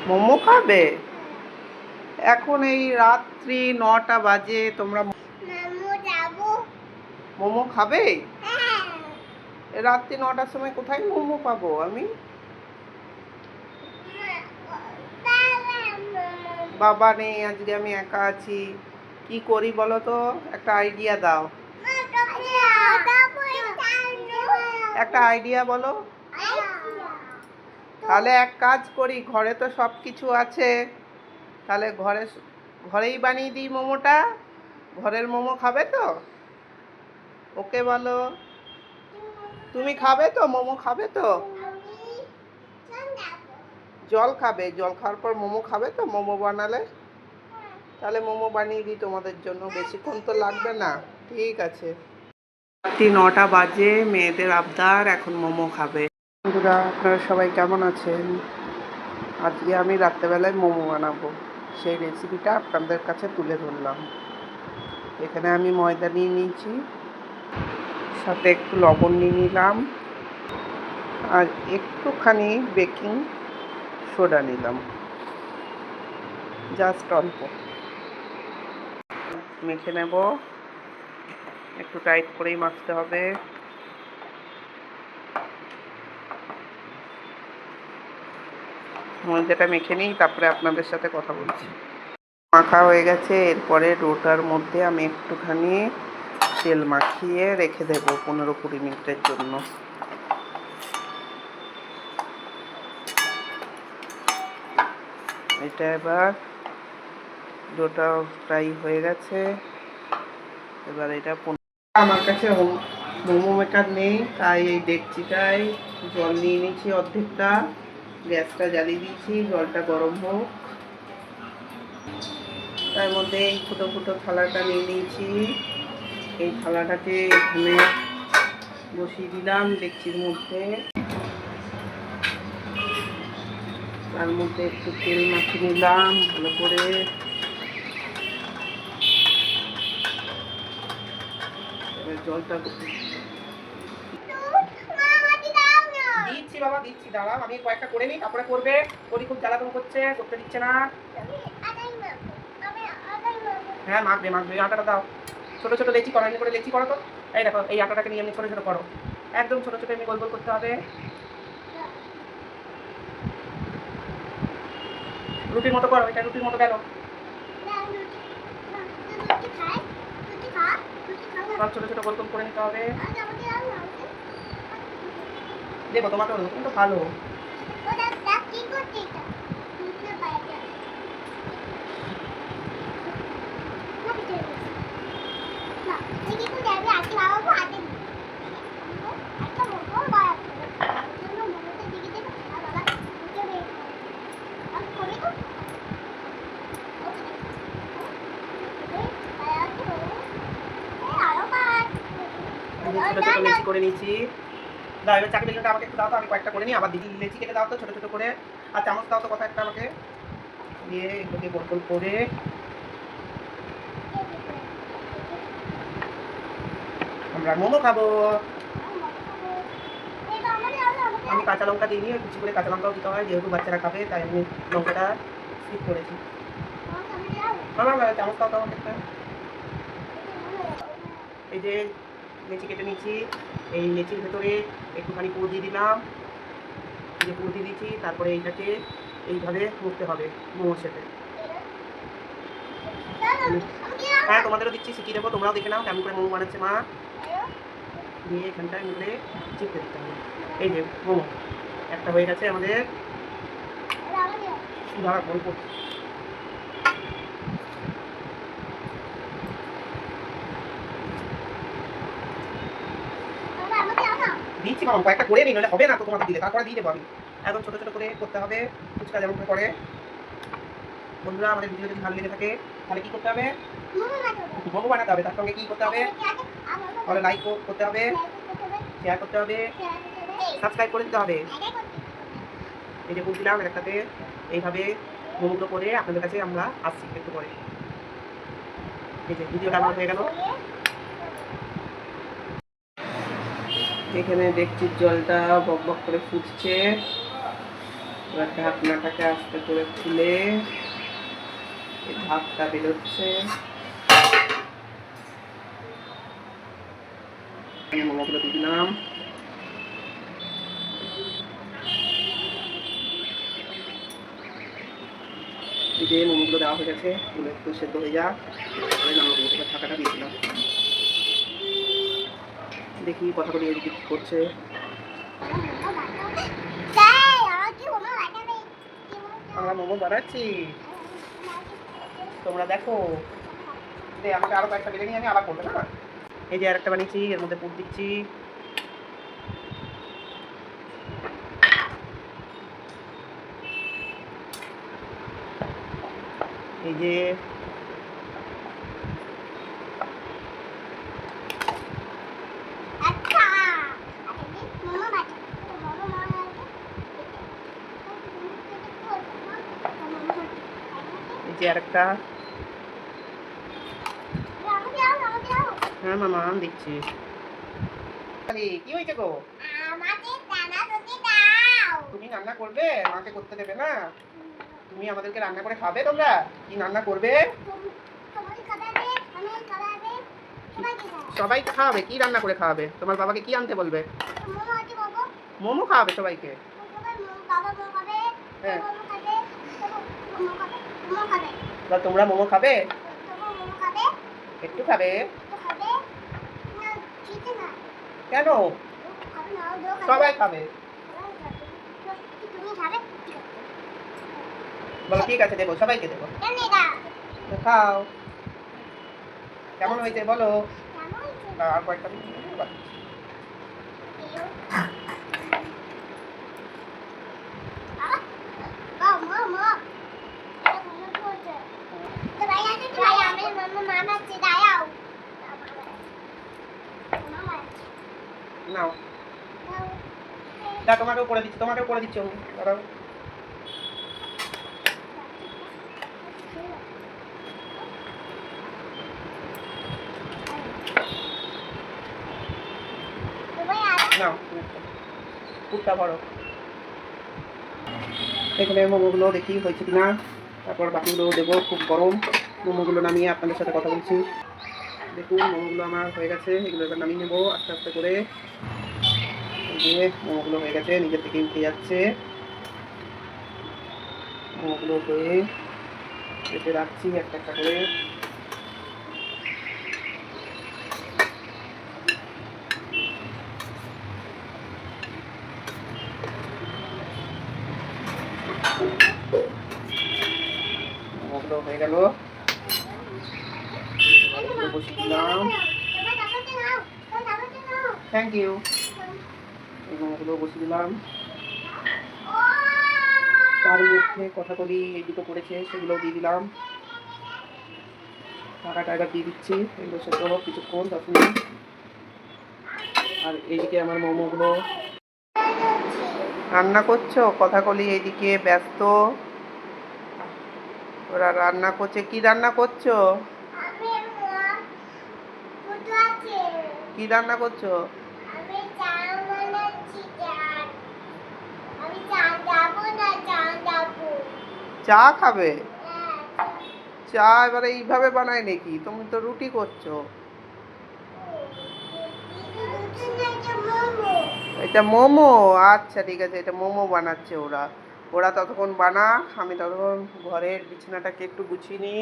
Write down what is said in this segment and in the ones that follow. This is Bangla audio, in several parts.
মোমো খাবে? এখন এই রাত্রি 9টা বাজে, তোমরা মোমো খাবে? রাত্রি 9টার সময় কোথায় মোমো পাবো আমি? বাবা নেই, আজকে আমি একা আছি। কি করি বলো তো, একটা আইডিয়া দাও। একটা আইডিয়া বলো। তাহলে এক কাজ করি, ঘরে তো সব কিছু আছে, তাহলে ঘরেই বানিয়ে দিই মোমোটা। ঘরের মোমো খাবে তো? ওকে বলো। তুমি খাবে তো? মোমো খাবে তো? জল খাবে? জল খাওয়ার পর মোমো খাবে তো? মোমো বানালে তাহলে মোমো বানিয়ে দিই তোমাদের জন্য, বেশিক্ষণ তো লাগবে না। ঠিক আছে। রাত্রি 9টা বাজে, মেয়েদের আবদার, এখন মোমো খাবে। বন্ধুরা, আপনারা সবাই কেমন আছেন? আজকে আমি রাত্রেবেলায় মোমো বানাবো, সেই রেসিপিটা আপনাদের কাছে তুলে ধরলাম। এখানে আমি ময়দা নিয়ে নিয়েছি, সাথে একটু লবণ নিয়ে নিলাম, আর একটুখানি বেকিং সোডা নিলাম, জাস্ট অল্প। মেখে নেব, একটু টাইট করেই মাখতে হবে। ময়দাটা মেখে নিই, তারপরে আপনাদের সাথে কথা বলছি। মাখা হয়ে গেছে। এরপরে ডোটার মধ্যে আমি একটুখানি তেল মাখিয়ে রেখে দেবো 15-20 মিনিটের জন্য। এটা এবার ডোটা ফ্রাই হয়ে গেছে। এবার এটা আমার কাছে মোমো মেকার নেই, তাই এই ডেকচিটায় জল নিয়ে নিয়েছি অর্ধেকটা, গ্যাসটা জ্বালিয়ে দিয়েছি, জলটা গরম হোক। তার মধ্যে এই ছোটো ছোটো থালাটা নিয়ে নিয়েছি, এই থালাটাকে এখানে বসিয়ে দিলাম ডেকচির মধ্যে। তার মধ্যে একটু তেল মাখিয়ে নিলাম ভালো করে। এবার জলটা দিচ্ছি বাবা, দিচ্ছি, দাঁড়াও আমি কয়েকটা করে নিই, তারপরে করবে। ওরি খুব জ্বালাতন করছে, করতে দিচ্ছে না। হ্যাঁ মাখবে মাখবে, আটাটা দাও। ছোটো ছোটো লেচি করো, এমনি করে লেচি করো তো। এই দেখো, এই আটাটাকে নিয়ে এমনি ছোটো ছোটো করো, একদম ছোটো ছোটো এমনি গোল গোল করতে হবে। রুটির মতো করো, এটা রুটির মতো বেলো। সব ছোটো ছোটো গোল গোল করে নিতে হবে। দেখো তোমাকে, তুমি তো ভালো। ছোটো ছোটো লেচি করে নিয়েছি। দাও, এবার চাকরি বেলুনটা আমাকে একটু দাও তো, আমি কয়েকটা করে নিই। আবার দিদি লেচি কেটে দাও তো ছোটো ছোটো করে, আর চামচ দাও তো কথা একটা আমাকে দিয়ে, এগুলোকে গোল গোল করে আমরা মোমো খাবো। আমি কাঁচা লঙ্কা দিইনি, কুচি করে কাঁচা লঙ্কাও দিতে হয়, যেহেতু বাচ্চারা খাবে তাই আমি লঙ্কাটা স্কিপ করেছি। আমার চামচ দাও তো আমাকে একটা। এই যে লেচি কেটে নিয়েছি, এই লেচির ভেতরে একটুখানি পুর দিয়ে দিলাম, যে পুর দিয়ে দিয়েছি, তারপরে এইটাকে এইভাবে মুখতে হবে মোমোর সাথে। হ্যাঁ তোমাদেরও দিচ্ছি, শিখিয়ে দেবো, তোমরাও দেখে নাও কেমন করে মোমো বানাচ্ছে মা। দিয়ে এখানটায় মিলে চিপকে দিতে হবে। এই যে মোমো একটা হয়ে গেছে আমাদের। দাঁড়া বলবো, দিচ্ছি মামা, কয়েকটা করে নিই, নাহলে হবে না তো তোমাকে দিলে, তারপরে দিয়ে দেবো আমি। একদম ছোটো ছোটো করে করতে হবে, ফুচকা যেমন করে করে। বন্ধুরা, আমাদের ভিডিও যদি ভালো লেগে থাকে তাহলে কী করতে হবে? মোমো বানাতে হবে, তার সঙ্গে কী করতে হবে? তাহলে লাইক করতে হবে, শেয়ার করতে হবে, সাবস্ক্রাইব করে দিতে হবে। এই যে বলছিলাম একটাতে এইভাবে মোমোগুলো করে আপনাদের কাছে আমরা আসছি একটু পরে। এই যে ভিডিওটা আমার হয়ে গেল। এখানে দেখছি জলটা বক বক করে ফুটছে, এবার ঢাকনাটাকে আস্তে করে খুলে এই ভাতটা বেরোচ্ছে। মোমোগুলো দিয়ে দিলাম। এই যে মোমোগুলো দেওয়া হয়ে গেছে, এগুলো একটু সেদ্ধ হয়ে যাক, এবার ঢাকাটা দিয়েছিলাম। দেখি কথা বলি এদিকে কি করছে। আমরা মোমো বানাচ্ছি, তোমরা দেখো। আমাকে আরো কয়েকটা বেড়ে নিয়ে আমি আবার করবো না। এই যে আরেকটা বানিয়েছি, এর মধ্যে পুর দিচ্ছি। এই যে আরেকটা। হ্যাঁ মামা দিচ্ছি। কি হয়েছে গো? তুমি রান্না করবে? মাকে করতে দেবে না? তুমি আমাদেরকে রান্না করে খাবে? তোমরা কি রান্না করবে? সবাই খাওয়াবে? কি রান্না করে খাওয়াবে? তোমার বাবাকে কি আনতে বলবে? মোমো খাওয়াবে সবাইকে? হ্যাঁ, তোমরা মোমো খাবে? একটু খাবে? কেন? সবাই খাবে। বলো ঠিক আছে, দেবো, সবাইকে দেবো। খাও। কেমন হয়েছে বলো? আর কয়েকটা নাও। তোমাকেও করে দিচ্ছি, তোমাকেও করে দিচ্ছি। দাঁড়াও। নাও পুরটা ভরো। এখানে মোমোগুলো দেখি হয়েছে কিনা, তারপর বাকিগুলো দেবো। খুব গরম। মোমোগুলো নামিয়ে আপনাদের সাথে কথা বলছি। দেখুন মোমোগুলো আমার হয়ে গেছে, এগুলো এবার নামিয়ে নেবো আস্তে আস্তে করে। দিয়ে মোমোগুলো হয়ে গেছে, নিজের থেকে উঠে যাচ্ছে। মোমোগুলো হয়ে কেটে রাখছি একটা একটা করে। মোমোগুলো হয়ে গেল, বসিয়ে দিলাম। Thank you. এই মোমোগুলো বসিয়ে দিলাম। তার মধ্যে কথাকলি এই দুটো করেছে সেগুলো দিয়ে দিলাম। টাকা দিয়ে দিচ্ছি, এগুলো সেদ্ধ হোক কিছুক্ষণ, 10 মিনিট। আর এইদিকে আমার মোমোগুলো রান্না করছো। কথাকলি এইদিকে ব্যস্ত, ওরা রান্না করছে। কি রান্না করছো? কি রান্না করছো? চা খাবে? চা এবারে এইভাবে বানায় নাকি? তুমি তো রুটি করছো। এটা মোমো? আচ্ছা ঠিক আছে, এটা মোমো বানাচ্ছে ওরা। ওরা ততক্ষণ বানাক, আমি ততক্ষণ ঘরের বিছানাটাকে একটু গুছিয়ে নিই।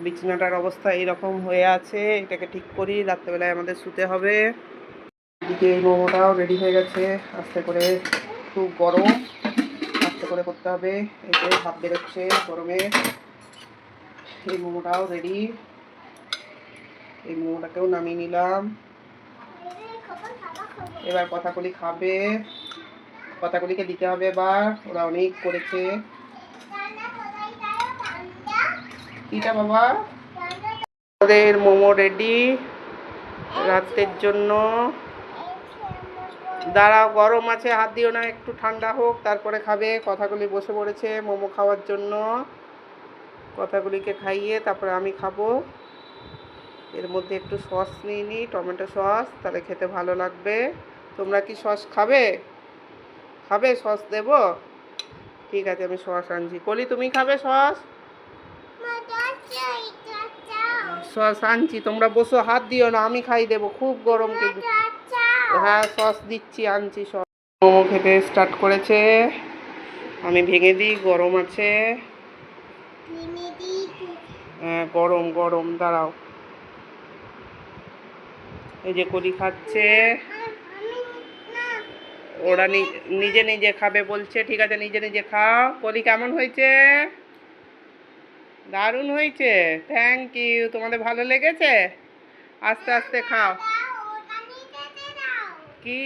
বিছানাটার অবস্থা এইরকম হয়ে আছে, এটাকে ঠিক করি, রাত্রেবেলায় আমাদের শুতে হবে। এদিকে এই মোমোটাও রেডি হয়ে গেছে। আস্তে করে, খুব গরম, আস্তে করে করতে হবে। এই যে ভাপ বেরোচ্ছে গরমে। এই মোমোটাও রেডি। এই মোমোটাকেও নামিয়ে নিলাম। এবার কথাকলি খাবে, কথাকলিকে দিতে হবে। এবার ওরা অনেক করেছে। কিটা বাবা? ওদের মোমো রেডি রাতের জন্য। দাঁড়াও, গরম আছে, হাত দিও না, একটু ঠান্ডা হোক তারপরে খাবে। কথাগুলি বসে পড়েছে মোমো খাওয়ার জন্য। কথাগুলিকে খাইয়ে তারপরে আমি খাবো। এর মধ্যে একটু সস নিয়ে নিই, টমেটো সস, তাহলে খেতে ভালো লাগবে। তোমরা কি সস খাবে? খাবে? সস দেব? ঠিক আছে, আমি সস আনছি। কলি তুমি খাবে সস? সস আনছি, তোমরা বসো, হাত দিও না, আমি খাই দেবো, খুব গরম কিন্তু। হ্যাঁ সস দিচ্ছি, আনছি সস। মোমো খেতে স্টার্ট করেছে, আমি ভেঙে দিই, গরম আছে। হ্যাঁ গরম গরম, দাঁড়াও। এই যে কলি খাচ্ছে, ওরা নিজে নিজে খাবে বলছে। ঠিক আছে, নিজে নিজে খাও। কলি কেমন হয়েছে? দারুণ হয়েছে, থ্যাংক ইউ। তোমাদের ভালো লেগেছে? আস্তে আস্তে খাও। কি?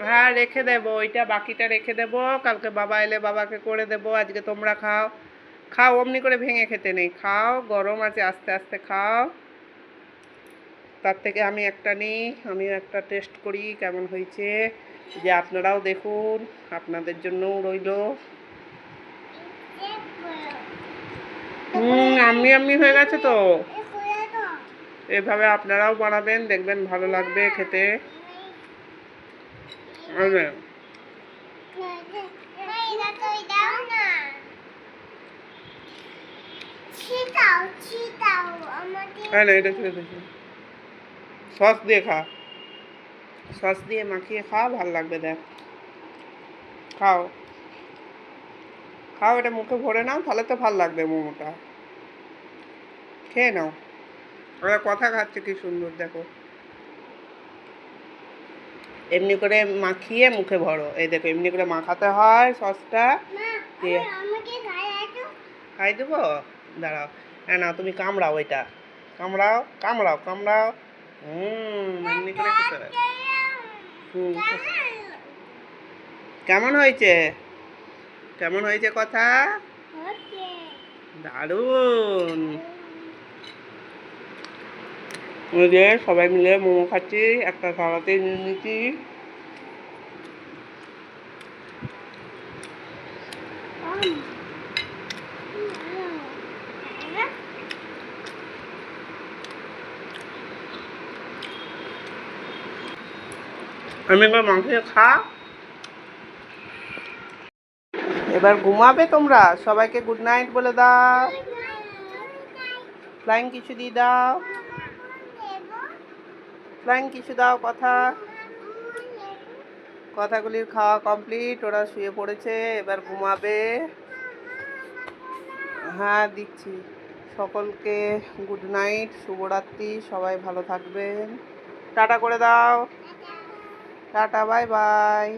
হ্যাঁ রেখে দেবো, ওইটা বাকিটা রেখে দেবো, কালকে বাবা এলে বাবাকে করে দেবো। আজকে তোমরা খাও। খাও, অমনি করে ভেঙে খেতে নেই, খাও, গরম আছে, আস্তে আস্তে খাও। তার থেকে আমি একটা নিই, আমিও একটা টেস্ট করি কেমন হয়েছে। যে আপনারাও দেখুন, আপনাদের জন্যও রইলো। আমি হয়ে গেছে তো। এভাবে আপনারাও বানাবেন, দেখবেন ভালো লাগবে খেতে। হ্যাঁ এটা ছেড়ে দেখি, সস দিয়ে খা, সস দিয়ে মাখিয়ে খা, ভাল লাগবে, দেখ। খাও খাও, এটা মুখে ভরে নাও, তাহলে তো ভাল লাগবে মোমোটা। খেয়ে নাও। ওরা কথা খাচ্ছে কি সুন্দর, দেখো। এমনি করে মাখিয়ে মুখে ভরো, এই দেখো, এমনি করে মাখাতে হয় সসটা দিয়ে। খাই দেবো, দাঁড়াও। হ্যাঁ না, তুমি কামড়াও, ওইটা কামড়াও, কামড়াও, কামড়াও। এমনি করে খেতে হয়। কেমন হয়েছে? কেমন হয়েছে কথা? দারুণ। ওই যে সবাই মিলে মোমো খাচ্ছি, একটা থালাতে নিয়ে নিচ্ছি। আমি এবার মাংস খা। এবার ঘুমাবে তোমরা, সবাইকে গুড নাইট বলে দাও, ফ্লাইং কিছু দিয়ে দাও, ফ্লাইং কিছু দাও, কথাগুলির খাওয়া কমপ্লিট, ওরা শুয়ে পড়েছে, এবার ঘুমাবে। হ্যাঁ দিচ্ছি। সকলকে গুড নাইট, শুভরাত্রি, সবাই ভালো থাকবেন। টাটা করে দাও, টাটা, বাই বাই।